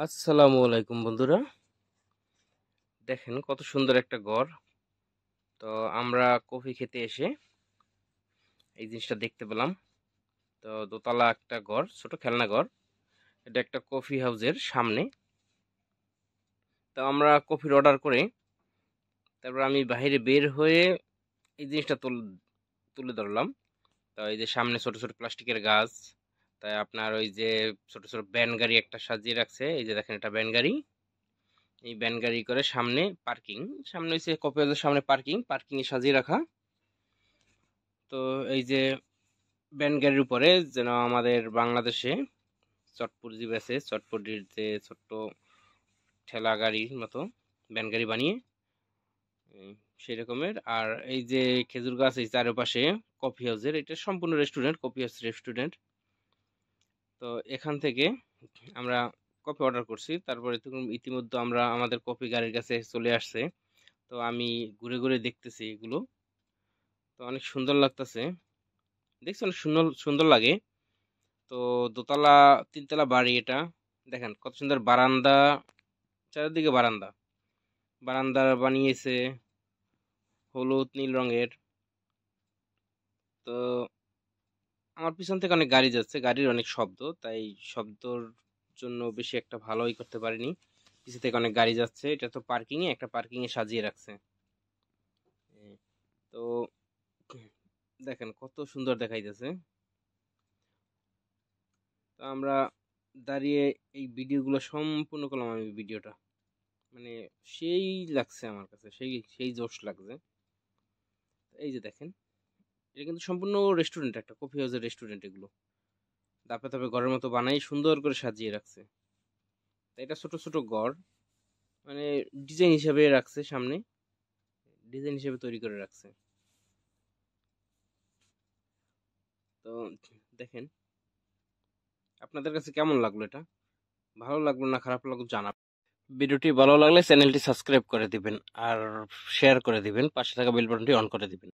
আসসালামু আলাইকুম বন্ধুরা। দেখেন কত সুন্দর একটা ঘর। তো আমরা কফি খেতে এসে এই জিনিসটা দেখতে পেলাম। তো দোতলা একটা ঘর, ছোট খেলনা ঘর। এটা একটা কফি হাউসের সামনে। তো আমরা কফির অর্ডার করে তারপর আমি বাইরে বের হয়ে এই জিনিসটা তুলে ধরলাম। তো এই যে সামনে ছোট ছোট প্লাস্টিকের গাছ, তাই আপনার ওই যে ছোট ছোট ভ্যান গাড়ি একটা সাজিয়ে রাখছে। এই যে দেখেন এটা ভ্যান গাড়ি। এই ভ্যান গাড়ি করে সামনে পার্কিং, সামনে হচ্ছে কফি হাউসের সামনে পার্কিং এ সাজিয়ে রাখা। তো এই যে ভ্যান গাড়ির উপরে যেন আমাদের বাংলাদেশে চটপটি বেচে, চটপটির যে ছোট্ট ঠেলা গাড়ির মতো ভ্যান গাড়ি বানিয়ে সেই রকমের। আর এই যে খেজুর গাছ এই চারপাশে কফি হাউসের, এটা সম্পূর্ণ রেস্টুরেন্ট, কফি হাউস রেস্টুরেন্ট। তো এখান থেকে আমরা কফি অর্ডার করছি, তারপরে ইতিমধ্যে আমরা আমাদের কফি গাড়ির কাছে চলে আসছে। তো আমি ঘুরে ঘুরে দেখতেছি এগুলো। তো অনেক সুন্দর লাগতেছে, দেখছি অনেক সুন্দর সুন্দর লাগে। তো দোতলা, তিনতলা বাড়ি এটা। দেখেন কত সুন্দর বারান্দা, চারিদিকে বারান্দা। বারান্দা বানিয়েছে হলুদ নীল রঙের। তো আমার পিছন থেকে অনেক গাড়ি যাচ্ছে, গাড়ির অনেক শব্দ, তাই শব্দর জন্য বেশি একটা ভালোই করতে পারিনি। পিছন থেকে অনেক গাড়ি যাচ্ছে, এটা তো পার্কিং এ, একটা পার্কিং এ সাজিয়ে রাখছে। তো দেখেন কত সুন্দর দেখাইতেছে। তো আমরা দাঁড়িয়ে এই ভিডিওগুলো সম্পূর্ণ করলাম, আমি ভিডিওটা মানে সেই লাগছে আমার কাছে, সেই সেই জোশ লাগছে। এই যে দেখেন, এটা কিন্তু সম্পূর্ণ রেস্টুরেন্ট, একটা কফি হাউসের রেস্টুরেন্ট। এগুলো ধাপে ধাপে ঘরের মতো বানাই সুন্দর করে সাজিয়ে রাখছে। এটা ছোট ছোট ঘর, মানে ডিজাইন হিসেবে রাখছে, সামনে ডিজাইন হিসেবে তৈরি করে রাখছে। তো দেখেন আপনাদের কাছে কেমন লাগলো এটা, ভালো লাগলো না খারাপ লাগলো জানাবেন। ভিডিওটি ভালো লাগলে চ্যানেলটি সাবস্ক্রাইব করে দিবেন আর শেয়ার করে দিবেন, পাশে থাকা বেল বাটনটি অন করে দিবেন।